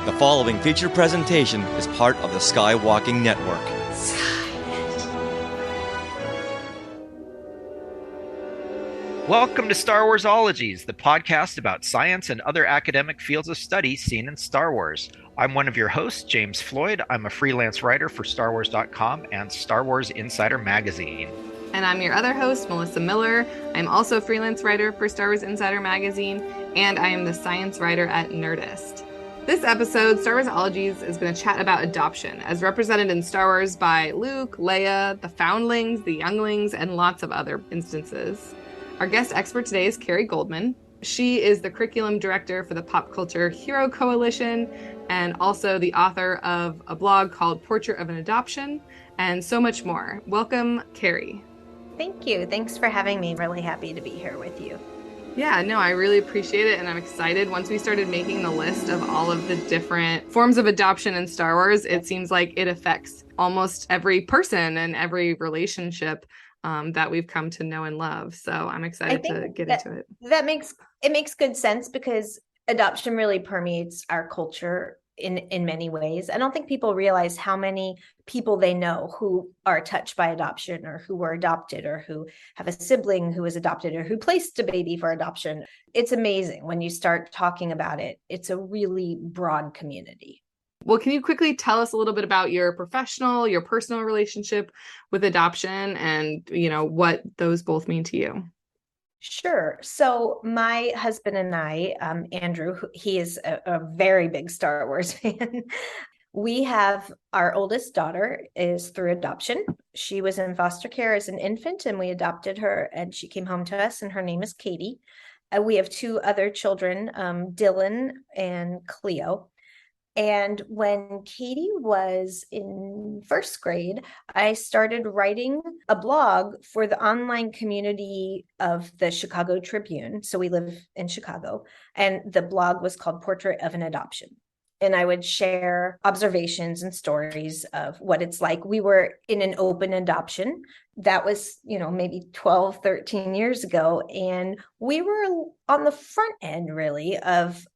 The following feature presentation is part of the Skywalking Network. Welcome to Star Warsologies, the podcast about science and other academic fields of study seen in Star Wars. I'm one of your hosts, James Floyd. I'm a freelance writer for StarWars.com and Star Wars Insider Magazine. And I'm your other host, Melissa Miller. I'm also a freelance writer for Star Wars Insider Magazine, and I am the science writer at Nerdist. This episode, Star Warsologies, is going to chat about adoption, as represented in Star Wars by Luke, Leia, the foundlings, the younglings, and lots of other instances. Our guest expert today is Carrie Goldman. She is the curriculum director for the Pop Culture Hero Coalition and also the author of a blog called Portrait of an Adoption and so much more. Welcome, Carrie. Thank you. Thanks for having me. Really happy to be here with you. Yeah, no, I really appreciate it, and I'm excited. Once we started making the list of all of the different forms of adoption in Star Wars, it seems like it affects almost every person and every relationship that we've come to know and love. So I'm excited to get into it. That makes good sense because adoption really permeates our culture in many ways. I don't think people realize how many people they know who are touched by adoption or who were adopted or who have a sibling who was adopted or who placed a baby for adoption. It's amazing when you start talking about it. It's a really broad community. Well, can you quickly tell us a little bit about your personal relationship with adoption and, what those both mean to you? Sure. So my husband and I, Andrew, he is a very big Star Wars fan. We have our oldest daughter is through adoption. She was in foster care as an infant and we adopted her and she came home to us and her name is Katie. We have two other children, Dylan and Cleo. And when Katie was in first grade, I started writing a blog for the online community of the Chicago Tribune. So we live in Chicago, and the blog was called Portrait of an Adoption. And I would share observations and stories of what it's like. We were in an open adoption. That was, maybe 12, 13 years ago. And we were on the front end, really, of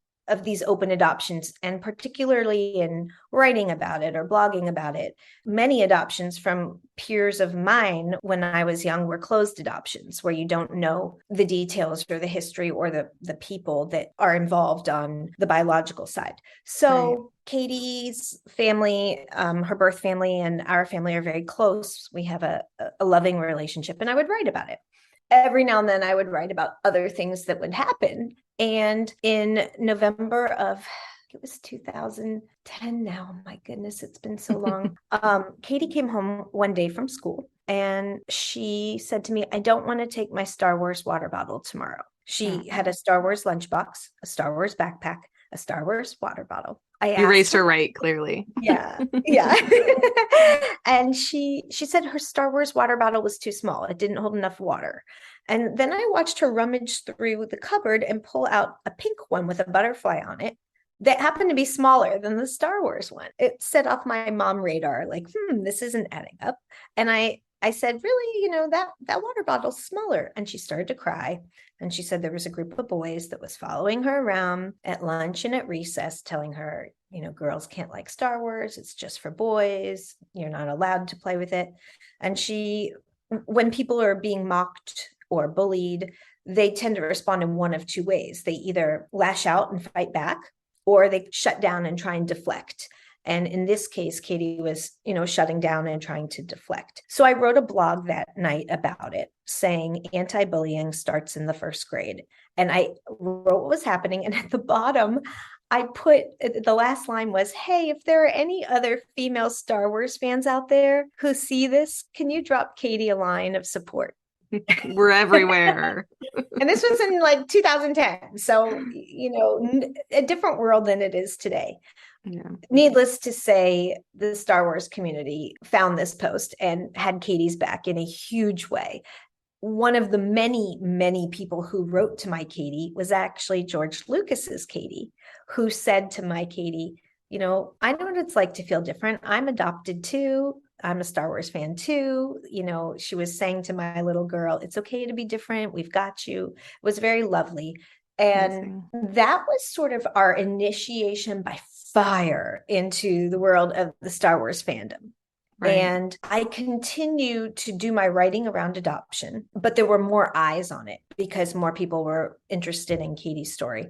these open adoptions, and particularly in writing about it or blogging about it. Many adoptions from peers of mine when I was young were closed adoptions where you don't know the details or the history or the people that are involved on the biological side. So right. Katie's family, her birth family and our family are very close. We have a loving relationship, and I would write about it. Every now and then I would write about other things that would happen. And in November of, it was 2010 now, my goodness, it's been so long. Katie came home one day from school and she said to me, I don't want to take my Star Wars water bottle tomorrow. She had a Star Wars lunchbox, a Star Wars backpack, a Star Wars water bottle. You raised her right, clearly. Yeah. And she said her Star Wars water bottle was too small. It didn't hold enough water. And then I watched her rummage through the cupboard and pull out a pink one with a butterfly on it that happened to be smaller than the Star Wars one. It set off my mom radar, like, this isn't adding up. And I said, really, that water bottle's smaller. And she started to cry. And she said there was a group of boys that was following her around at lunch and at recess, telling her, girls can't like Star Wars. It's just for boys. You're not allowed to play with it. And when people are being mocked or bullied, they tend to respond in one of two ways. They either lash out and fight back, or they shut down and try and deflect. And in this case, Katie was, shutting down and trying to deflect. So I wrote a blog that night about it, saying anti-bullying starts in the first grade. And I wrote what was happening. And at the bottom, I put, the last line was, hey, if there are any other female Star Wars fans out there who see this, can you drop Katie a line of support? We're everywhere. And this was in 2010. So, a different world than it is today. Yeah. Needless to say, the Star Wars community found this post and had Katie's back in a huge way. One of the many, many people who wrote to my Katie was actually George Lucas's Katie, who said to my Katie, I know what it's like to feel different. I'm adopted too. I'm a Star Wars fan too. She was saying to my little girl, it's okay to be different. We've got you. It was very lovely. And that was sort of our initiation by fire into the world of the Star Wars fandom. Right. And I continued to do my writing around adoption, but there were more eyes on it because more people were interested in Katie's story.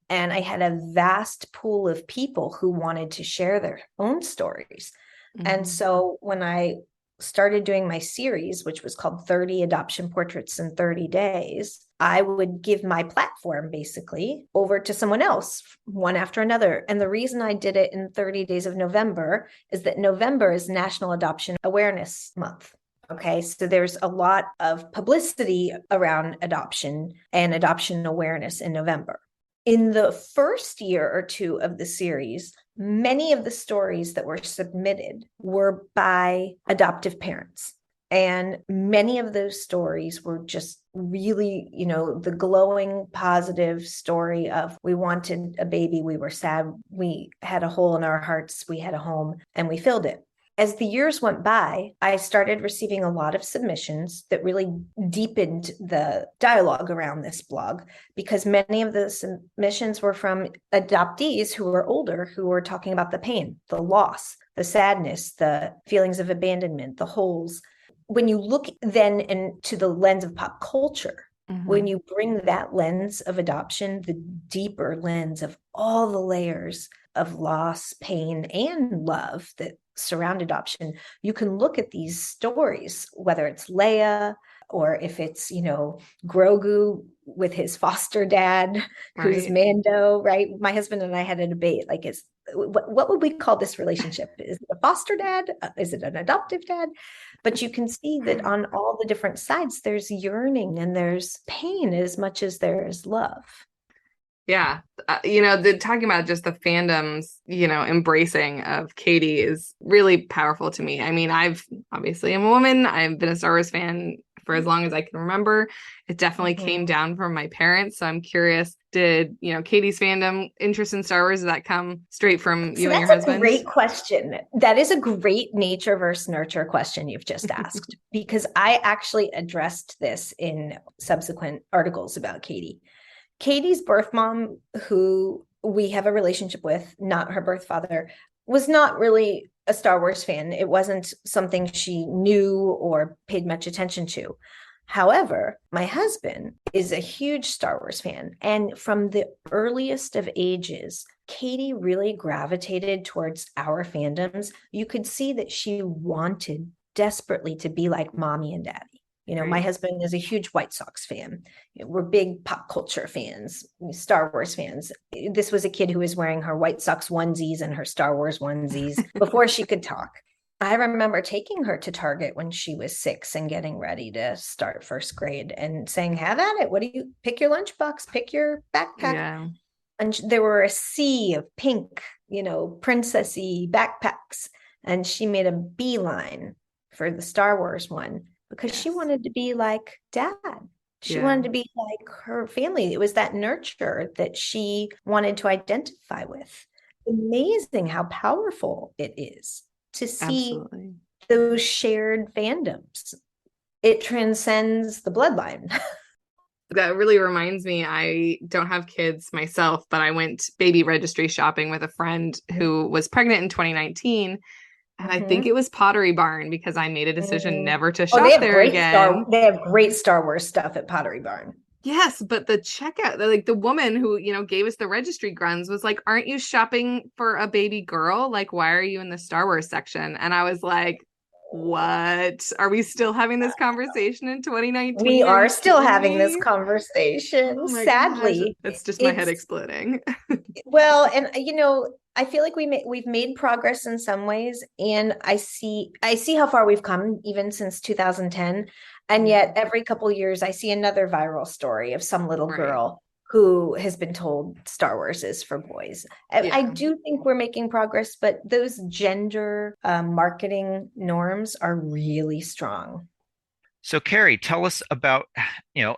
And I had a vast pool of people who wanted to share their own stories. Mm-hmm. And so when I started doing my series, which was called 30 Adoption Portraits in 30 Days, I would give my platform basically over to someone else, one after another. And the reason I did it in 30 Days of November is that November is National Adoption Awareness Month. Okay, so there's a lot of publicity around adoption and adoption awareness in November. In the first year or two of the series, many of the stories that were submitted were by adoptive parents. And many of those stories were just really, the glowing, positive story of we wanted a baby, we were sad, we had a hole in our hearts, we had a home, and we filled it. As the years went by, I started receiving a lot of submissions that really deepened the dialogue around this blog, because many of the submissions were from adoptees who were older, who were talking about the pain, the loss, the sadness, the feelings of abandonment, the holes. When you look then into the lens of pop culture, when you bring that lens of adoption, the deeper lens of all the layers of loss, pain, and love that surround adoption, you can look at these stories, whether it's Leia or if it's, Grogu with his foster dad, who's Mando, right? My husband and I had a debate, like, what would we call this relationship? Is it a foster dad? Is it an adoptive dad? But you can see that on all the different sides, there's yearning and there's pain as much as there is love. Yeah. Talking about just the fandom's, embracing of Katie is really powerful to me. I mean, I'm a woman. I've been a Star Wars fan for as long as I can remember. It definitely came down from my parents. So I'm curious, did, Katie's fandom interest in Star Wars, did that come straight from you and your husband? That's a great question. That is a great nature versus nurture question you've just asked, because I actually addressed this in subsequent articles about Katie. Katie's birth mom, who we have a relationship with, not her birth father, was not really a Star Wars fan. It wasn't something she knew or paid much attention to. However, my husband is a huge Star Wars fan. And from the earliest of ages, Katie really gravitated towards our fandoms. You could see that she wanted desperately to be like mommy and daddy. My husband is a huge White Sox fan. We're big pop culture fans, Star Wars fans. This was a kid who was wearing her White Sox onesies and her Star Wars onesies before she could talk. I remember taking her to Target when she was 6 and getting ready to start first grade and saying, have at it. What do you pick your lunchbox, pick your backpack. Yeah. And there were a sea of pink, princessy backpacks. And she made a beeline for the Star Wars one, because she wanted to be like dad. She wanted to be like her family. It was that nurture that she wanted to identify with. Amazing how powerful it is to see those shared fandoms. It transcends the bloodline. That really reminds me, I don't have kids myself, but I went baby registry shopping with a friend who was pregnant in 2019. And I think it was Pottery Barn, because I made a decision never to shop there again. They have great Star Wars stuff at Pottery Barn. Yes, but the checkout, the woman who, gave us the registry gruns was like, aren't you shopping for a baby girl? Like, why are you in the Star Wars section? And I was like, what? Are we still having this conversation in 2019? We are still having this conversation, sadly. That's just my head exploding. Well, and I feel like we've made progress in some ways, and I see how far we've come even since 2010, and yet every couple of years I see another viral story of some little girl who has been told Star Wars is for boys. I do think we're making progress, but those gender marketing norms are really strong. So Carrie, tell us about,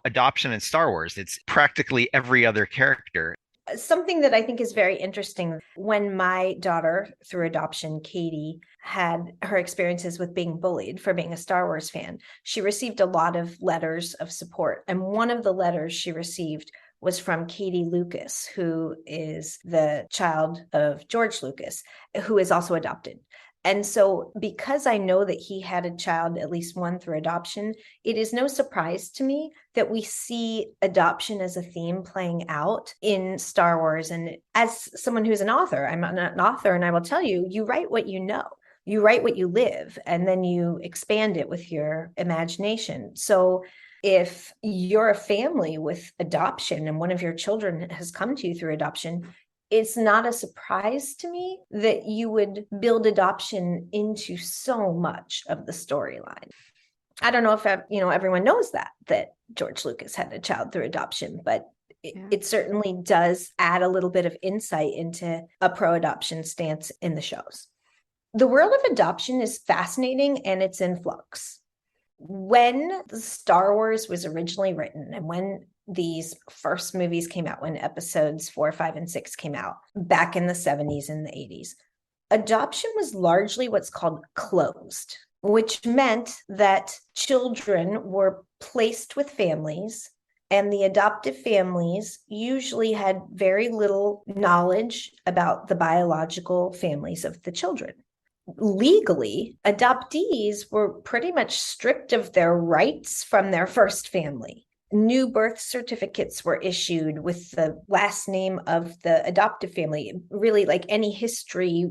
adoption in Star Wars. It's practically every other character. Something that I think is very interesting, when my daughter, through adoption, Katie, had her experiences with being bullied for being a Star Wars fan, she received a lot of letters of support. And one of the letters she received was from Katie Lucas, who is the child of George Lucas, who is also adopted. And so because I know that he had a child, at least one through adoption, it is no surprise to me that we see adoption as a theme playing out in Star Wars. And as someone who's an author, I'm not an author, and I will tell you, you write what you know. You write what you live, and then you expand it with your imagination. So if you're a family with adoption and one of your children has come to you through adoption, it's not a surprise to me that you would build adoption into so much of the storyline. I don't know if everyone knows that George Lucas had a child through adoption, but it certainly does add a little bit of insight into a pro-adoption stance in the shows. The world of adoption is fascinating, and it's in flux. When Star Wars was originally written, and when these first movies came out, when episodes 4, 5, and 6 came out back in the 70s and the 80s, adoption was largely what's called closed, which meant that children were placed with families, and the adoptive families usually had very little knowledge about the biological families of the children. Legally, adoptees were pretty much stripped of their rights from their first family. New birth certificates were issued with the last name of the adoptive family. Really, like any history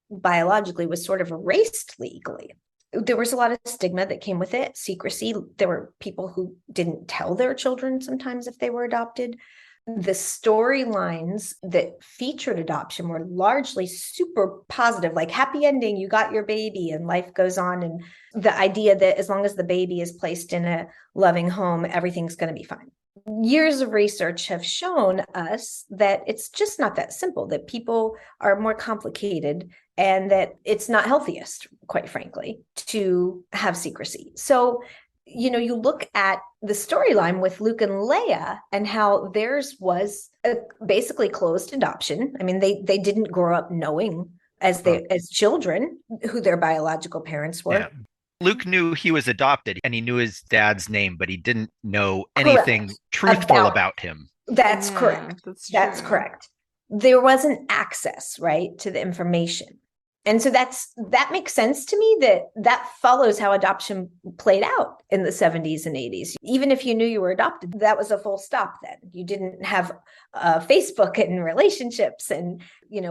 biologically was sort of erased legally. There was a lot of stigma that came with it, secrecy. There were people who didn't tell their children sometimes if they were adopted. The storylines that featured adoption were largely super positive, like happy ending, you got your baby and life goes on. And the idea that as long as the baby is placed in a loving home, everything's going to be fine. Years of research have shown us that it's just not that simple, that people are more complicated, and that it's not healthiest, quite frankly, to have secrecy. So you look at the storyline with Luke and Leia and how theirs was a basically closed adoption. I mean, they didn't grow up knowing as children who their biological parents were. Yeah. Luke knew he was adopted and he knew his dad's name, but he didn't know anything truthful about him. That's correct. That's correct. There wasn't access, right, to the information. And so that makes sense to me, that follows how adoption played out in the 70s and 80s. Even if you knew you were adopted, that was a full stop then. You didn't have Facebook and relationships and,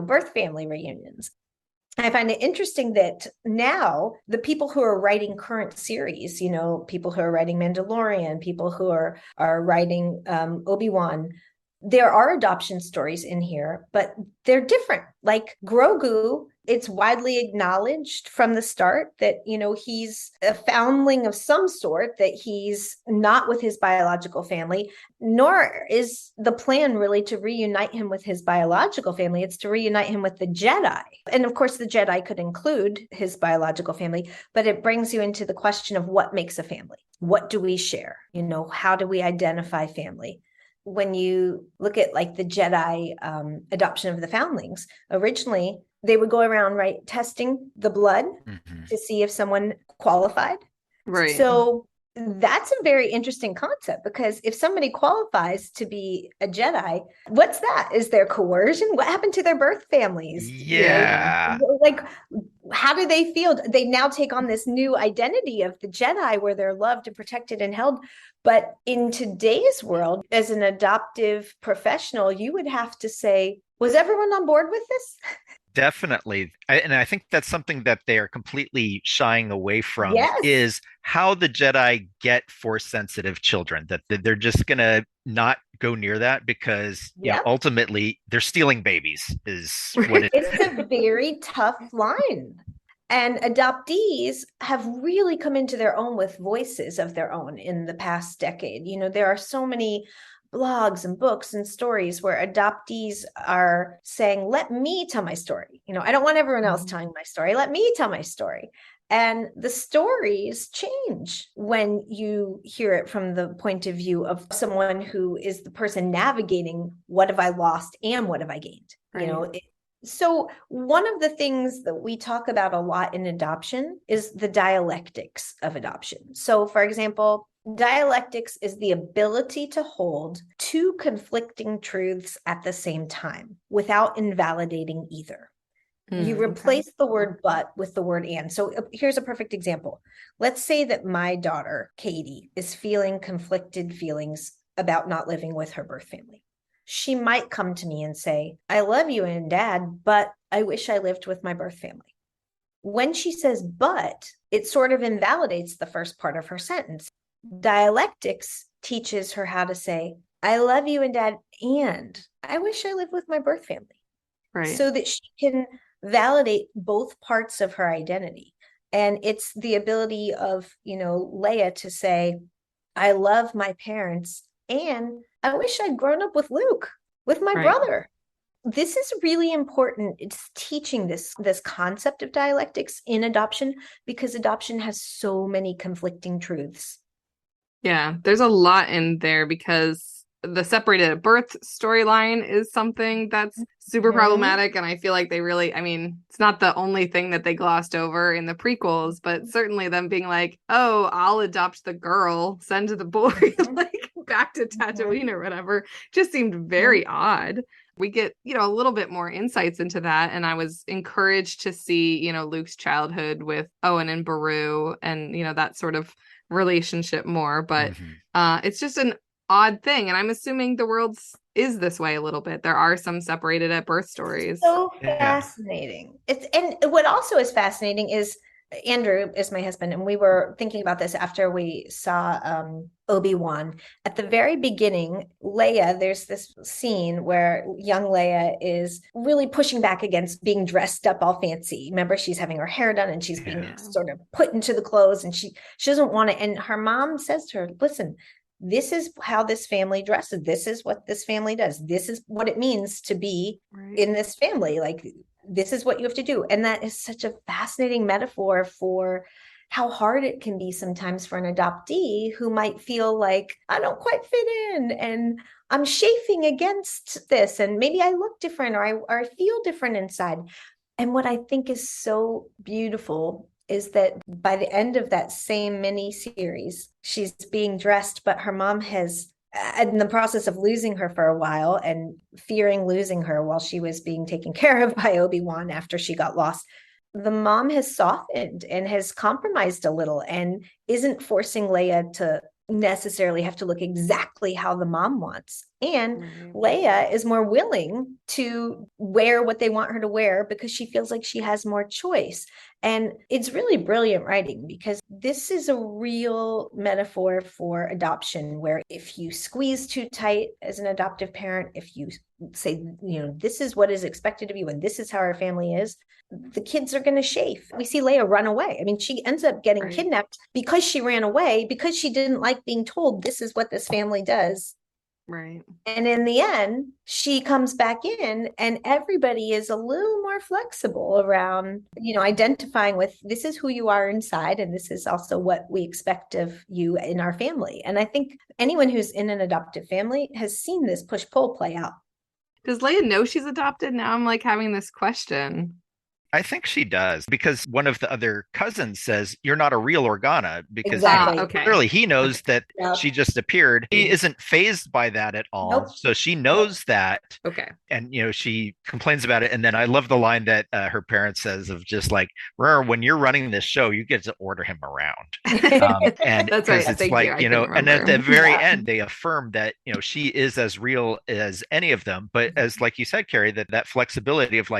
birth family reunions. I find it interesting that now the people who are writing current series, people who are writing Mandalorian, people who are writing Obi-Wan, there are adoption stories in here, but they're different. Like Grogu, it's widely acknowledged from the start that, he's a foundling of some sort, that he's not with his biological family, nor is the plan really to reunite him with his biological family. It's to reunite him with the Jedi. And of course, the Jedi could include his biological family, but it brings you into the question of what makes a family. What do we share? How do we identify family? When you look at like the Jedi adoption of the foundlings, originally they would go around, right, testing the blood to see if someone qualified. Right. So that's a very interesting concept, because if somebody qualifies to be a Jedi, what's that? Is there coercion? What happened to their birth families? Yeah. Like, how do they feel? They now take on this new identity of the Jedi where they're loved and protected and held. But in today's world, as an adoptive professional, you would have to say, was everyone on board with this? Definitely. And I think that's something that they're completely shying away from, is how the Jedi get Force-sensitive children, that they're just going to not go near that because ultimately they're stealing babies is what it is. It's a very tough line. And adoptees have really come into their own with voices of their own in the past decade. There are so many blogs and books and stories where adoptees are saying, let me tell my story. I don't want everyone else telling my story. Let me tell my story. And the stories change when you hear it from the point of view of someone who is the person navigating what have I lost and what have I gained. Right. So one of the things that we talk about a lot in adoption is the dialectics of adoption. So for example, Dialectics is the ability to hold two conflicting truths at the same time without invalidating either. You replace the word but with the word and. So here's a perfect example. Let's say that my daughter, Katie, is feeling conflicted feelings about not living with her birth family. She might come to me and say, I love you and Dad, but I wish I lived with my birth family. When she says but, it sort of invalidates the first part of her sentence. Dialectics teaches her how to say, I love you and Dad, and I wish I lived with my birth family. Right. So that she can validate both parts of her identity. And it's the ability of, Leia to say, I love my parents, and I wish I'd grown up with Luke, with my brother. This is really important. It's teaching this concept of dialectics in adoption, because adoption has so many conflicting truths. Yeah, there's a lot in there, because the separated at birth storyline is something that's super problematic. And I feel like they really, it's not the only thing that they glossed over in the prequels, but certainly them being like, oh, I'll adopt the girl, send the boy like back to Tatooine or whatever, just seemed very odd. We get, a little bit more insights into that. And I was encouraged to see, Luke's childhood with Owen and Beru and, that sort of relationship more. But it's just an odd thing. And I'm assuming the world is this way a little bit. There are some separated at birth stories. So fascinating. And what also is fascinating is Andrew is my husband, and we were thinking about this after we saw Obi-Wan. At the very beginning, Leia, there's this scene where young Leia is really pushing back against being dressed up all fancy. Remember, she's having her hair done and she's being sort of put into the clothes, and she doesn't want it. And her mom says to her, listen, this is how this family dresses. This is what this family does. This is what it means to be in this family. Like, this is what you have to do. And that is such a fascinating metaphor for how hard it can be sometimes for an adoptee who might feel like, I don't quite fit in and I'm chafing against this. And maybe I look different, or I feel different inside. And what I think is so beautiful is that by the end of that same mini series, she's being dressed, but her mom has, in the process of losing her for a while and fearing losing her while she was being taken care of by Obi-Wan after she got lost, the mom has softened and has compromised a little and isn't forcing Leia to necessarily have to look exactly how the mom wants. And Leia is more willing to wear what they want her to wear because she feels like she has more choice. And it's really brilliant writing, because this is a real metaphor for adoption, where if you squeeze too tight as an adoptive parent, if you say, this is what is expected of you and this is how our family is, the kids are going to chafe. We see Leia run away. She ends up getting kidnapped because she ran away, because she didn't like being told this is what this family does. Right. And in the end, she comes back in and everybody is a little more flexible around, identifying with, this is who you are inside, and this is also what we expect of you in our family. And I think anyone who's in an adoptive family has seen this push-pull play out. Does Leia know she's adopted? Now I'm having this question. I think she does, because one of the other cousins says, you're not a real Organa, because clearly he knows that she just appeared. He isn't fazed by that at all. Nope. So she knows that. Okay. And, she complains about it. And then I love the line that her parent says of just like, when you're running this show, you get to order him around. And that's right. It's and at the very end, they affirm that, she is as real as any of them. But as like you said, Carrie, that flexibility of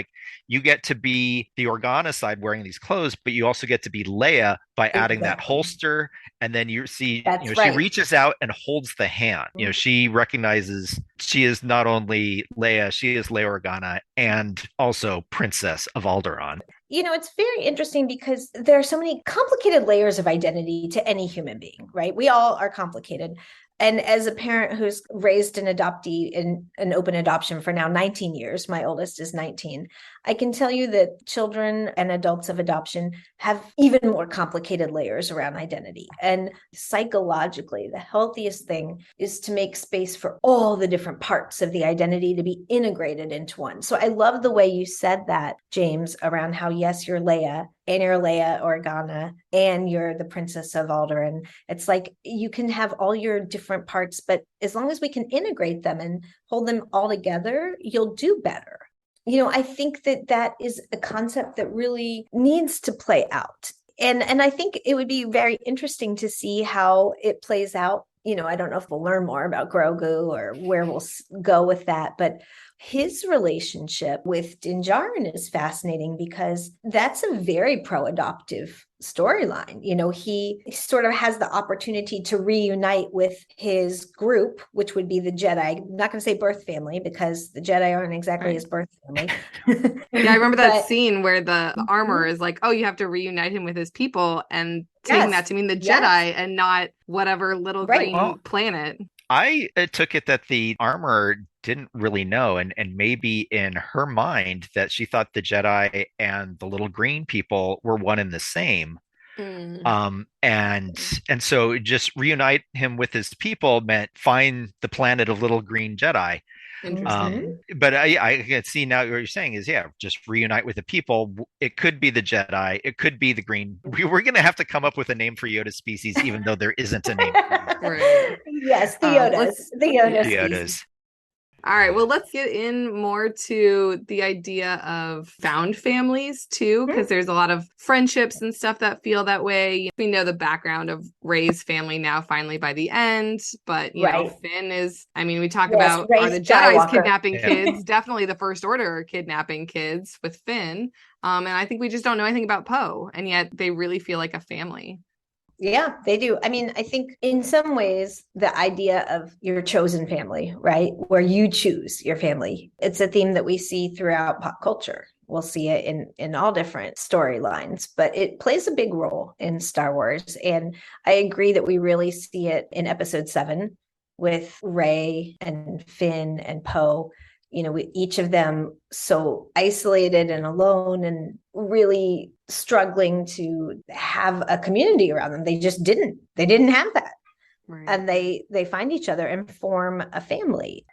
you get to be the Organa side wearing these clothes, but you also get to be Leia by adding that holster. And then you see, she reaches out and holds the hand. She recognizes she is not only Leia, she is Leia Organa and also Princess of Alderaan. It's very interesting because there are so many complicated layers of identity to any human being, right? We all are complicated. And as a parent who's raised an adoptee in an open adoption for now 19 years, my oldest is 19, I can tell you that children and adults of adoption have even more complicated layers around identity. And psychologically, the healthiest thing is to make space for all the different parts of the identity to be integrated into one. So I love the way you said that, James, around how, yes, you're Leia, and you're Leia Organa and you're the Princess of Alderaan. It's like you can have all your different parts, but as long as we can integrate them and hold them all together, you'll do better. I think that is a concept that really needs to play out. And I think it would be very interesting to see how it plays out. I don't know if we'll learn more about Grogu or where we'll go with that, but his relationship with Din Djarin is fascinating because that's a very pro-adoptive storyline. He sort of has the opportunity to reunite with his group, which would be the Jedi. I'm not going to say birth family because the Jedi aren't exactly his birth family. Yeah, I remember that scene where the armor is like, oh, you have to reunite him with his people, and taking that to mean the Jedi and not whatever little green planet. I took it that the armor didn't really know, and maybe in her mind that she thought the Jedi and the little green people were one and the same. And so just reunite him with his people meant find the planet of little green Jedi. But I can see now what you're saying is, just reunite with the people. It could be the Jedi. It could be the green. We're going to have to come up with a name for Yoda species, even though there isn't a name. Right. Yes, the Yodas. The Yoda Yodas. All right, well, let's get in more to the idea of found families too, because there's a lot of friendships and stuff that feel that way. We know the background of Rey's family now finally by the end, but you know, Finn is, we talk about are the Jedi's kidnapping kids, definitely the First Order are kidnapping kids with Finn. And I think we just don't know anything about Poe, and yet they really feel like a family. Yeah, they do. I think in some ways, the idea of your chosen family, right, where you choose your family, it's a theme that we see throughout pop culture. We'll see it in all different storylines, but it plays a big role in Star Wars. And I agree that we really see it in Episode 7 with Rey and Finn and Poe. Each of them so isolated and alone and really struggling to have a community around them. They didn't have that. Right. And they find each other and form a family.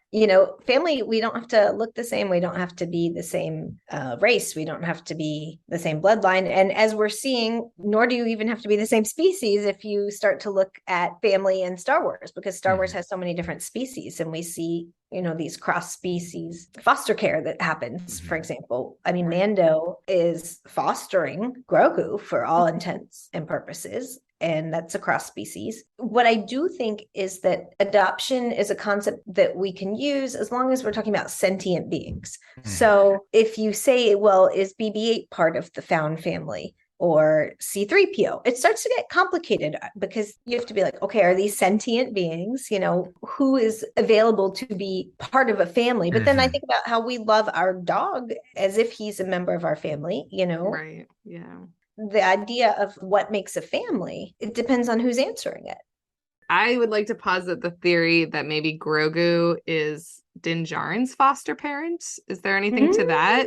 Family, we don't have to look the same. We don't have to be the same race. We don't have to be the same bloodline. And as we're seeing, nor do you even have to be the same species if you start to look at family in Star Wars, because Star Wars has so many different species, and we see these cross species foster care that happens. For example, Mando is fostering Grogu for all intents and purposes, and that's across species. What I do think is that adoption is a concept that we can use as long as we're talking about sentient beings. So if you say, well, is BB-8 part of the found family or C-3PO? It starts to get complicated because you have to be like, okay, are these sentient beings? Who is available to be part of a family? But then I think about how we love our dog as if he's a member of our family, Right. Yeah. The idea of what makes a family, it depends on who's answering it. I would like to posit the theory that maybe Grogu is Din Djarin's foster parent. Is there anything to that?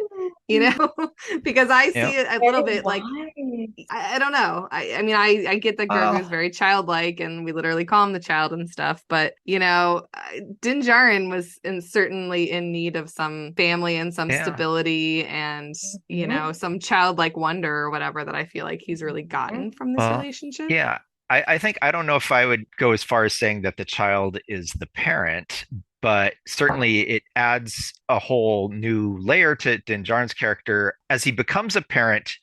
Because I see it a little bit like, I don't know. I get that Grogu is very childlike and we literally call him the child and stuff. But, Din Djarin was certainly in need of some family and some stability and, some childlike wonder or whatever that I feel like he's really gotten from this relationship. Yeah. I think, I don't know if I would go as far as saying that the child is the parent, but certainly it adds a whole new layer to Din Djarin's character as he becomes a parent,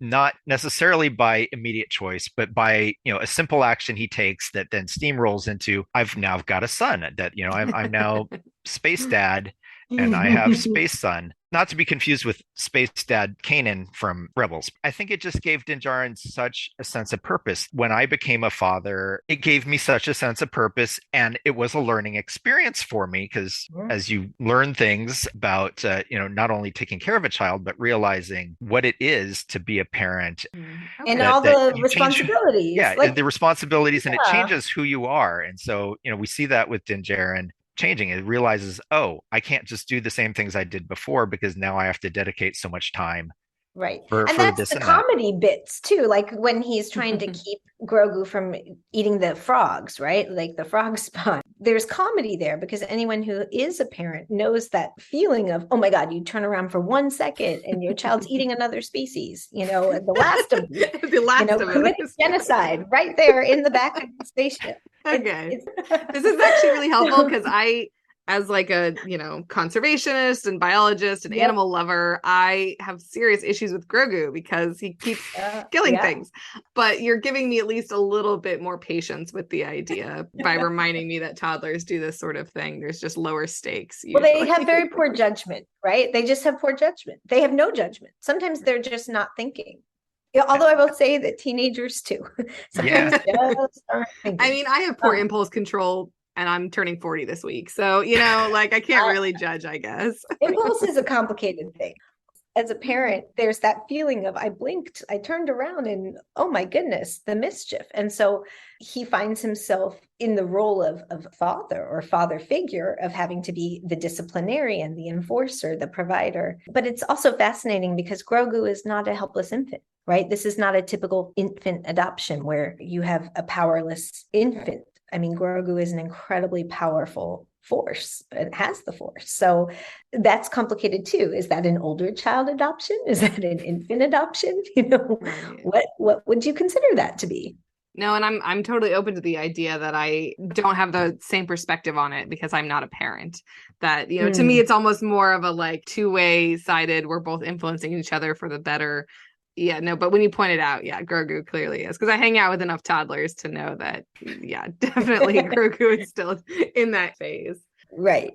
not necessarily by immediate choice, but by a simple action he takes that then steamrolls into, I've now got a son, that I'm now space dad and I have space son. Not to be confused with Space Dad Kanan from Rebels. I think it just gave Din Djarin such a sense of purpose. When I became a father, it gave me such a sense of purpose, and it was a learning experience for me because as you learn things about, not only taking care of a child, but realizing what it is to be a parent. And all the responsibilities. The responsibilities, and it changes who you are. And so, we see that with Din Djarin changing. It realizes, I can't just do the same things I did before because now I have to dedicate so much time Right. for And that's this the and that. comedy bits too. Like when he's trying to keep Grogu from eating the frogs, right? Like the frog spawn. There's comedy there because anyone who is a parent knows that feeling of, oh my God, you turn around for 1 second and your child's eating another species, the last of them, The last of committing it. genocide right there in the back of the spaceship. Okay. This is actually really helpful because I, as like a, conservationist and biologist and animal lover, I have serious issues with Grogu because he keeps killing things. But you're giving me at least a little bit more patience with the idea by reminding me that toddlers do this sort of thing. There's just lower stakes. Well, they have very poor judgment, right? They just have poor judgment. They have no judgment. Sometimes they're just not thinking. Although I will say that teenagers too. Sometimes just aren't thinking. I mean, I have poor impulse control and I'm turning 40 this week. So, I can't really judge, I guess. Impulse is a complicated thing. As a parent, there's that feeling of I blinked, I turned around and oh my goodness, the mischief. And so he finds himself in the role of father or father figure of having to be the disciplinarian, the enforcer, the provider. But it's also fascinating because Grogu is not a helpless infant, right? This is not a typical infant adoption where you have a powerless infant. I mean, Grogu is an incredibly powerful force and has the force. So that's complicated too. Is that an older child adoption? Is that an infant adoption? What would you consider that to be? No, and I'm totally open to the idea that I don't have the same perspective on it because I'm not a parent. That, to me, it's almost more of a like two-way sided, we're both influencing each other for the better. Yeah, no, but when you pointed out, Grogu clearly is, because I hang out with enough toddlers to know that, definitely Grogu is still in that phase. Right.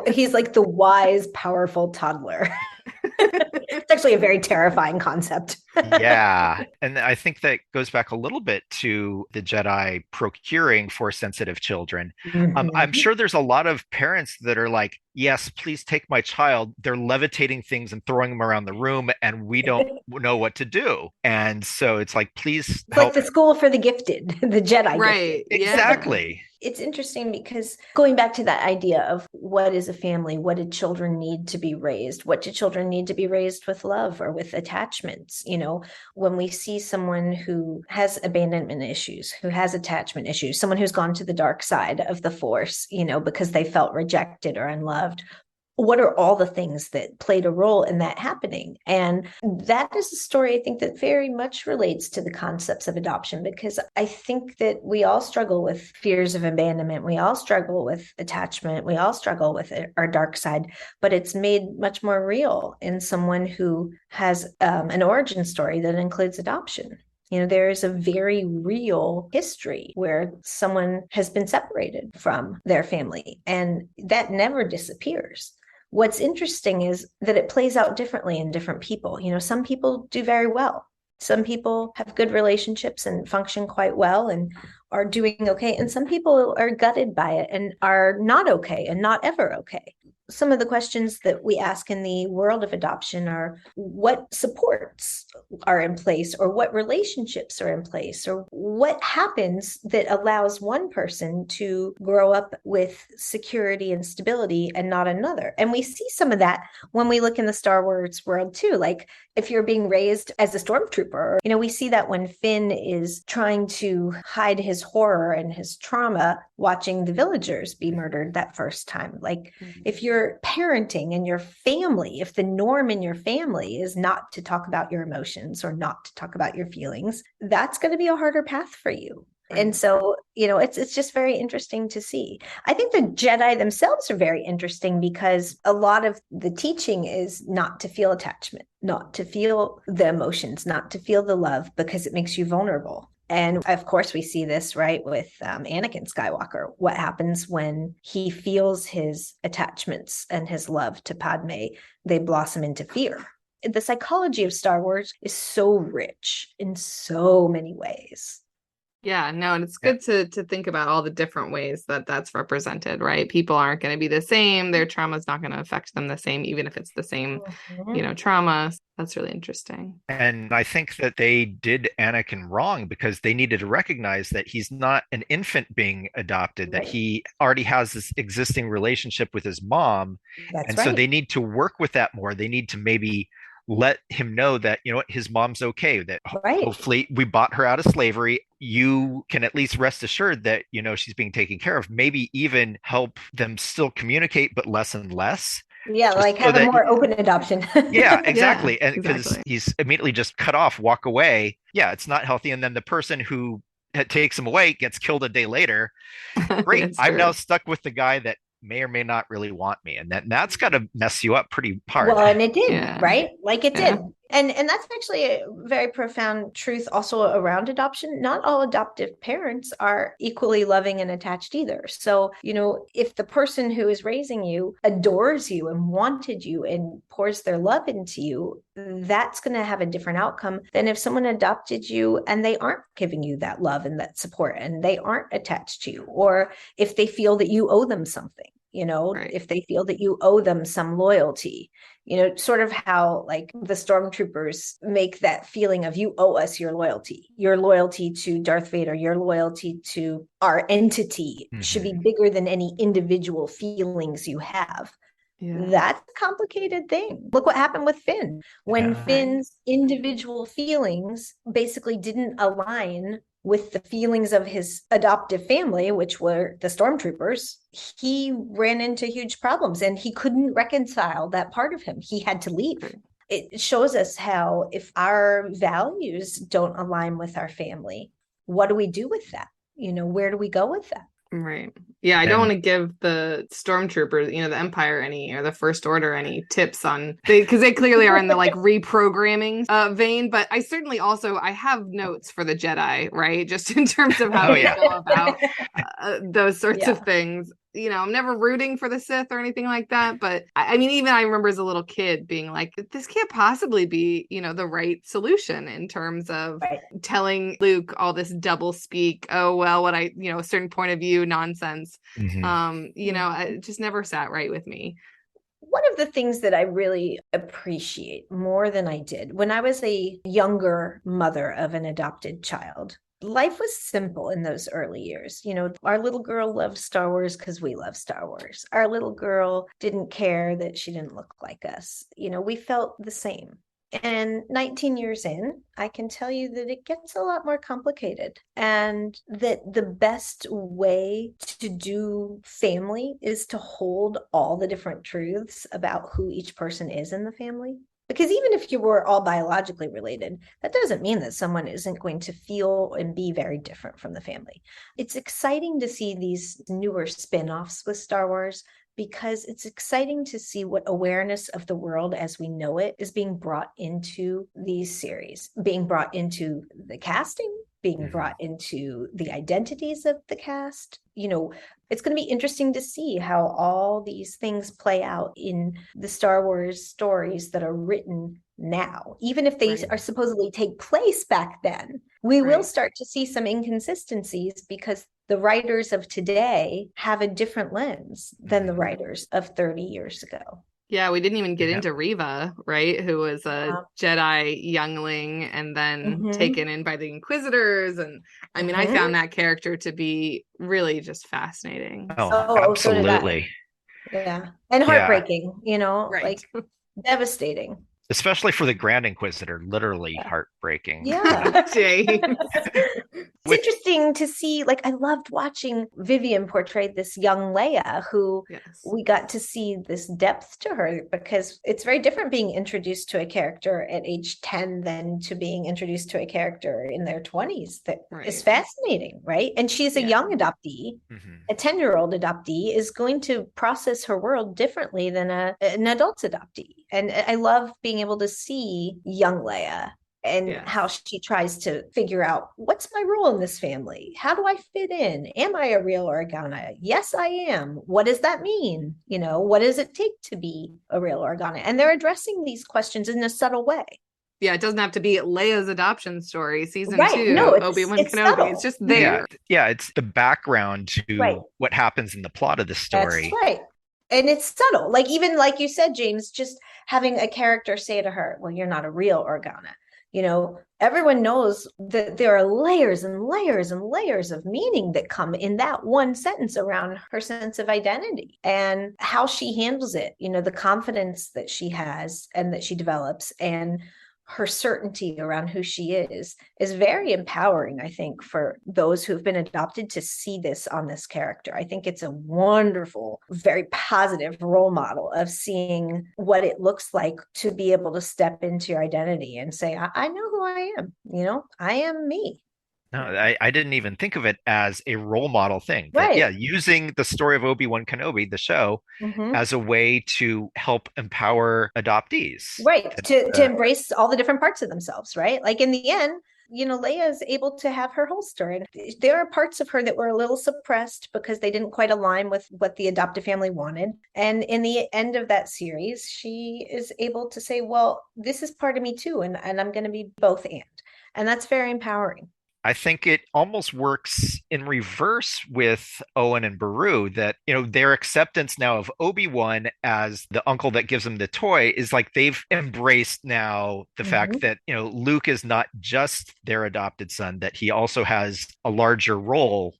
He's like the wise, powerful toddler. It's actually a very terrifying concept. Yeah. And I think that goes back a little bit to the Jedi procuring Force-sensitive children. I'm sure there's a lot of parents that are like, yes, please take my child. They're levitating things and throwing them around the room, and we don't know what to do. And so it's like, please help. Like the school for the gifted, the Jedi. Right. Gifted. Exactly. It's interesting because going back to that idea of what is a family, what do children need to be raised? What do children need to be raised with love or with attachments? When we see someone who has abandonment issues, who has attachment issues, someone who's gone to the dark side of the Force, because they felt rejected or unloved, what are all the things that played a role in that happening? And that is a story I think that very much relates to the concepts of adoption, because I think that we all struggle with fears of abandonment. We all struggle with attachment. We all struggle with our dark side, but it's made much more real in someone who has an origin story that includes adoption. There is a very real history where someone has been separated from their family, and that never disappears. What's interesting is that it plays out differently in different people. Some people do very well. Some people have good relationships and function quite well and are doing okay. And some people are gutted by it and are not okay and not ever okay. Some of the questions that we ask in the world of adoption are what supports are in place, or what relationships are in place, or what happens that allows one person to grow up with security and stability and not another. And we see some of that when we look in the Star Wars world too. Like if you're being raised as a stormtrooper, we see that when Finn is trying to hide his horror and his trauma watching the villagers be murdered that first time. Like if you're parenting in your family, if the norm in your family is not to talk about your emotions or not to talk about your feelings, that's going to be a harder path for you. And so, it's just very interesting to see. I think the Jedi themselves are very interesting because a lot of the teaching is not to feel attachment, not to feel the emotions, not to feel the love, because it makes you vulnerable. And of course, we see this, right, with Anakin Skywalker. What happens when he feels his attachments and his love to Padme? They blossom into fear. The psychology of Star Wars is so rich in so many ways. Yeah, no, and it's good to think about all the different ways that that's represented, right? People aren't going to be the same. Their trauma is not going to affect them the same, even if it's the same, trauma. That's really interesting. And I think that they did Anakin wrong because they needed to recognize that he's not an infant being adopted, that he already has this existing relationship with his mom. So they need to work with that more. They need to maybe let him know that, his mom's okay, that Right. hopefully we bought her out of slavery. You can at least rest assured that, she's being taken care of, maybe even help them still communicate, but less and less. Yeah, Just like so have a that more open adoption. yeah, exactly. Yeah, And because exactly. he's immediately just cut off, walk away. Yeah, it's not healthy. And then the person who takes him away gets killed a day later. Great. It's I'm now true. stuck with the guy that may or may not really want me. And that's got to mess you up pretty hard. Well, and it did, Yeah. right? Like it Yeah. did. And that's actually a very profound truth also around adoption. Not all adoptive parents are equally loving and attached either. So, if the person who is raising you adores you and wanted you and pours their love into you, that's going to have a different outcome than if someone adopted you and they aren't giving you that love and that support and they aren't attached to you, or if they feel that you owe them something. Right. If they feel that you owe them some loyalty, sort of how like the stormtroopers make that feeling of you owe us your loyalty to Darth Vader, your loyalty to our entity should be bigger than any individual feelings you have. Yeah. That's a complicated thing. Look what happened with Finn. When Finn's individual feelings basically didn't align with the feelings of his adoptive family, which were the stormtroopers, he ran into huge problems and he couldn't reconcile that part of him. He had to leave. It shows us how if our values don't align with our family, what do we do with that? Where do we go with that? Right. Yeah, I don't want to give the stormtroopers, the Empire or the First Order any tips on because they clearly are in the like reprogramming vein. But I certainly also I have notes for the Jedi, right? Just in terms of how they go about those sorts of things. I'm never rooting for the Sith or anything like that. But I mean, even I remember as a little kid being like, this can't possibly be, the right solution in terms of telling Luke all this double speak. Oh, well, what a certain point of view nonsense. It just never sat right with me. One of the things that I really appreciate more than I did when I was a younger mother of an adopted child, life was simple in those early years. Our little girl loved Star Wars because we love Star Wars. Our little girl didn't care that she didn't look like us. We felt the same. And 19 years in, I can tell you that it gets a lot more complicated and that the best way to do family is to hold all the different truths about who each person is in the family. Because even if you were all biologically related, that doesn't mean that someone isn't going to feel and be very different from the family. It's exciting to see these newer spin-offs with Star Wars because it's exciting to see what awareness of the world as we know it is being brought into these series, being brought into the casting, being brought into the identities of the cast. It's going to be interesting to see how all these things play out in the Star Wars stories that are written now. Even if they are supposedly take place back then, we will start to see some inconsistencies because the writers of today have a different lens than the writers of 30 years ago. Yeah, we didn't even get into Reva, right? Who was a Jedi youngling and then taken in by the Inquisitors. And I mean, I found that character to be really just fascinating. Oh, absolutely. So yeah. And heartbreaking, like devastating. Especially for the Grand Inquisitor, literally heartbreaking. Yeah. James. It's interesting to see, like, I loved watching Vivian portray this young Leia who we got to see this depth to her because it's very different being introduced to a character at age 10 than to being introduced to a character in their 20s. That is fascinating, right? And she's a young adoptee. A 10-year-old adoptee is going to process her world differently than an adult adoptee. And I love being able to see young Leia and how she tries to figure out what's my role in this family? How do I fit in? Am I a real Organa? Yes, I am. What does that mean? What does it take to be a real Organa? And they're addressing these questions in a subtle way. Yeah, it doesn't have to be Leia's adoption story, season 2, Obi-Wan Kenobi. Subtle. It's just there. Yeah, it's the background to what happens in the plot of the story. That's right. And it's subtle. Like, even like you said, James, just having a character say to her, well, you're not a real Organa. Everyone knows that there are layers and layers and layers of meaning that come in that one sentence around her sense of identity and how she handles it, the confidence that she has and that she develops, and her certainty around who she is very empowering, I think, for those who've been adopted to see this on this character. I think it's a wonderful, very positive role model of seeing what it looks like to be able to step into your identity and say, I know who I am, I am me. No, I didn't even think of it as a role model thing. Right. Yeah, using the story of Obi-Wan Kenobi, the show, as a way to help empower adoptees. Right. To embrace all the different parts of themselves, right? Like in the end, Leia is able to have her holster. And there are parts of her that were a little suppressed because they didn't quite align with what the adoptive family wanted. And in the end of that series, she is able to say, well, this is part of me too. And I'm going to be both and. And that's very empowering. I think it almost works in reverse with Owen and Beru, that, their acceptance now of Obi-Wan as the uncle that gives them the toy is like they've embraced now the fact that, Luke is not just their adopted son, that he also has a larger role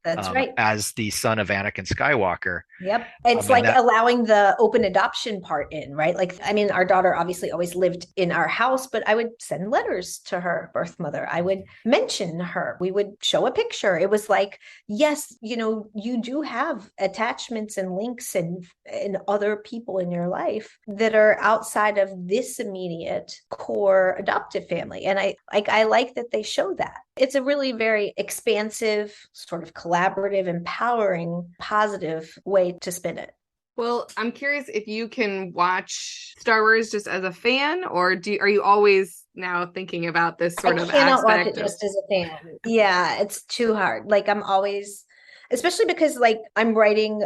as the son of Anakin Skywalker. Yep. It's allowing the open adoption part in, right? Like, our daughter obviously always lived in our house, but I would send letters to her birth mother. I would mention her. We would show a picture. It was like, yes, you do have attachments and links and other people in your life that are outside of this immediate core adoptive family. And I like that they show that. It's a really very expansive, sort of collaborative, empowering, positive way to spin it. Well, I'm curious if you can watch Star Wars just as a fan, or are you always now thinking about this sort of aspect? I cannot watch it just as a fan. Yeah, it's too hard. Like I'm always, especially because I'm writing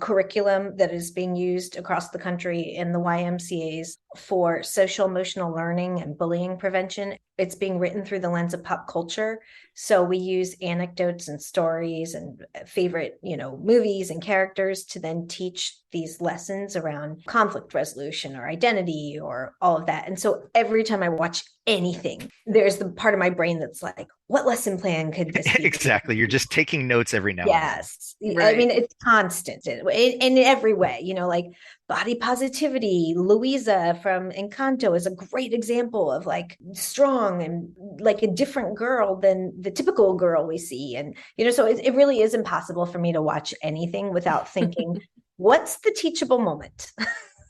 curriculum that is being used across the country in the YMCAs for social emotional learning and bullying prevention. It's being written through the lens of pop culture. So we use anecdotes and stories and favorite, movies and characters to then teach these lessons around conflict resolution or identity or all of that. And so every time I watch anything, there's the part of my brain that's like, what lesson plan could this be? Exactly. You're just taking notes every now and then. Yes. Right. It's constant in every way, like body positivity. Louisa from Encanto is a great example of strong and like a different girl than the typical girl we see. And, so it really is impossible for me to watch anything without thinking, what's the teachable moment?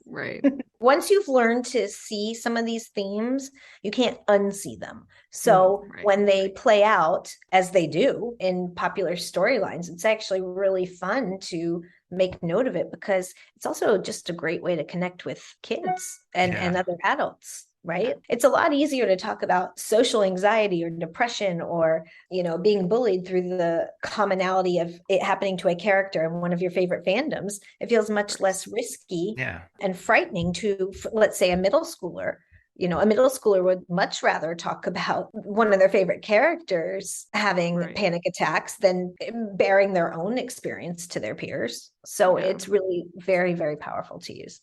Right. Once you've learned to see some of these themes, you can't unsee them. So when they play out, as they do in popular storylines, it's actually really fun to make note of it, because it's also just a great way to connect with kids and other adults. Right. It's a lot easier to talk about social anxiety or depression or, being bullied through the commonality of it happening to a character in one of your favorite fandoms. It feels much less risky and frightening to, let's say, a middle schooler. A middle schooler would much rather talk about one of their favorite characters having panic attacks than bearing their own experience to their peers. So it's really very, very powerful to use.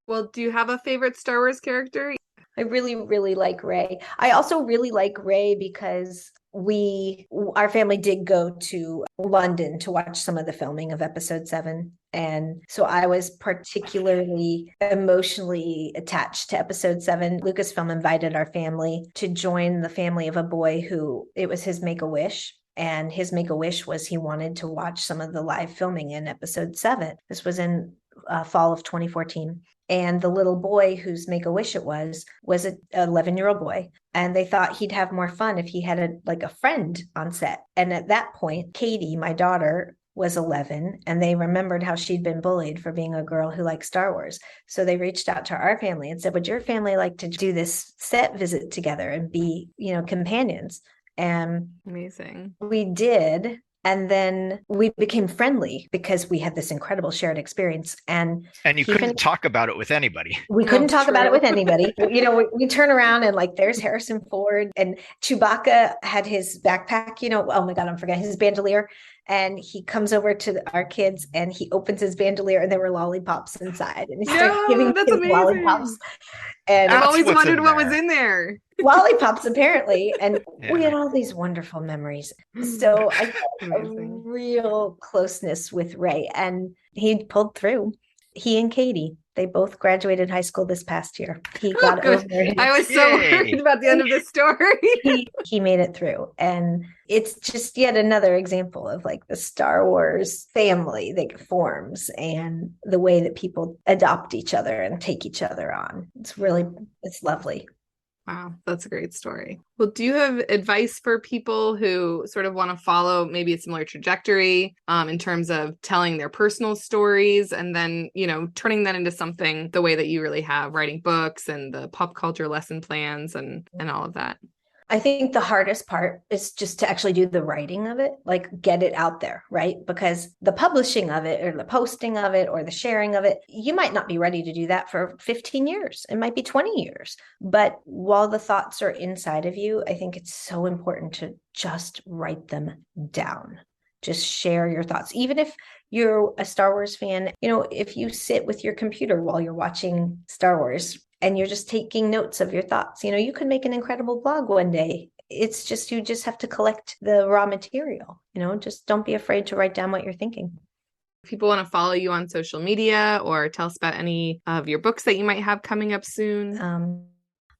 Well, do you have a favorite Star Wars character? I really, really like Rey. I also really like Rey because our family did go to London to watch some of the filming of Episode 7. And so I was particularly emotionally attached to Episode 7. Lucasfilm invited our family to join the family of a boy who it was his Make-A-Wish. And his Make-A-Wish was he wanted to watch some of the live filming in Episode 7. This was in fall of 2014. And the little boy whose Make-A-Wish it was an 11-year-old boy. And they thought he'd have more fun if he had a friend on set. And at that point, Katie, my daughter, was 11, and they remembered how she'd been bullied for being a girl who liked Star Wars. So they reached out to our family and said, would your family like to do this set visit together and be, companions? And amazing. We did. And then we became friendly because we had this incredible shared experience. And you couldn't talk about it with anybody. We couldn't talk about it with anybody. We turn around and there's Harrison Ford, and Chewbacca had his backpack, oh my God, I'm forgetting his bandolier. And he comes over to our kids and he opens his bandolier and there were lollipops inside. And he starts giving that's kids amazing. lollipops. And I've That's always what's wondered in what was there. in there. lollipops, apparently. And we Yeah. had all these wonderful memories. So I got a Amazing. real closeness with Ray, and he pulled through. He and Katie, they both graduated high school this past year. He Oh, got good. over it. I was so Yay. worried about the end of the story. He made it through, and it's just yet another example of like the Star Wars family that forms and the way that people adopt each other and take each other on. It's lovely. Wow, that's a great story. Well, do you have advice for people who sort of want to follow maybe a similar trajectory in terms of telling their personal stories and then, turning that into something the way that you really have, writing books and the pop culture lesson plans and all of that? I think the hardest part is just to actually do the writing of it, like get it out there, right? Because the publishing of it or the posting of it or the sharing of it, you might not be ready to do that for 15 years. It might be 20 years. But while the thoughts are inside of you, I think it's so important to just write them down. Just share your thoughts. Even if you're a Star Wars fan, if you sit with your computer while you're watching Star Wars, and you're just taking notes of your thoughts, you could make an incredible blog one day. It's just, you just have to collect the raw material, just don't be afraid to write down what you're thinking. If people want to follow you on social media or tell us about any of your books that you might have coming up soon.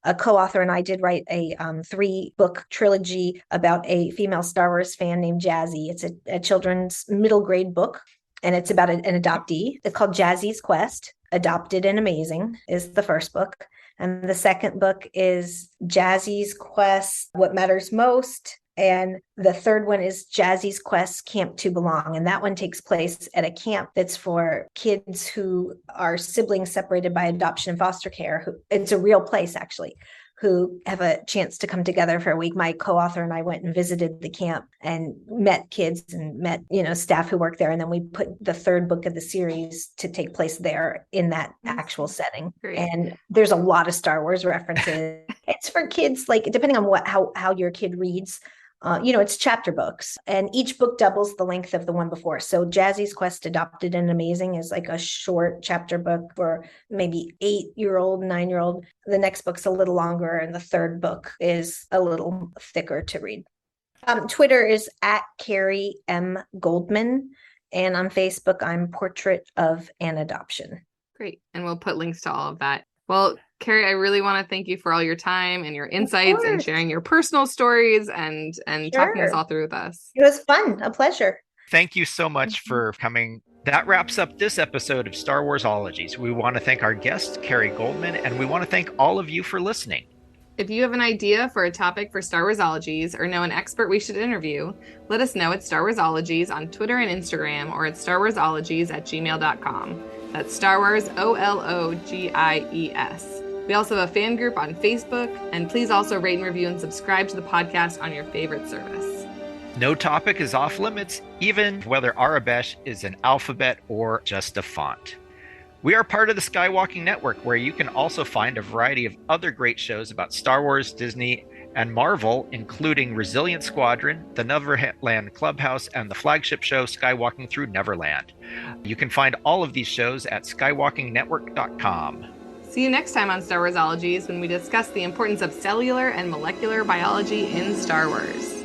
A co-author and I did write a 3-book trilogy about a female Star Wars fan named Jazzy. It's a children's middle grade book, and it's about an adoptee. It's called Jazzy's Quest. Adopted and Amazing is the first book. And the second book is Jazzy's Quest, What Matters Most. And the third one is Jazzy's Quest, Camp to Belong. And that one takes place at a camp that's for kids who are siblings separated by adoption and foster care. It's a real place, actually, who have a chance to come together for a week. My co-author and I went and visited the camp and met kids and met, staff who work there. And then we put the third book of the series to take place there in that actual setting. Great. And there's a lot of Star Wars references. It's for kids, like depending on how your kid reads. It's chapter books, and each book doubles the length of the one before. So Jazzy's Quest, Adopted and Amazing is like a short chapter book for maybe 8-year-old, 9-year-old. The next book's a little longer, and the third book is a little thicker to read. Twitter is at Carrie M. Goldman, and on Facebook, I'm Portrait of an Adoption. Great. And we'll put links to all of that. Well, Carrie, I really want to thank you for all your time and your insights and sharing your personal stories and talking this all through with us. It was fun. A pleasure. Thank you so much for coming. That wraps up this episode of Star Warsologies. We want to thank our guest, Carrie Goldman, and we want to thank all of you for listening. If you have an idea for a topic for Star Warsologies or know an expert we should interview, let us know at Star Warsologies on Twitter and Instagram or at starwarsologies@gmail.com. That's Star Wars OLOGIES. We also have a fan group on Facebook, and please also rate and review and subscribe to the podcast on your favorite service. No topic is off limits, even whether Arabesh is an alphabet or just a font. We are part of the Skywalking Network, where you can also find a variety of other great shows about Star Wars, Disney, and Marvel, including Resilient Squadron, the Neverland Clubhouse, and the flagship show Skywalking Through Neverland. You can find all of these shows at skywalkingnetwork.com. See you next time on Star Warsologies when we discuss the importance of cellular and molecular biology in Star Wars.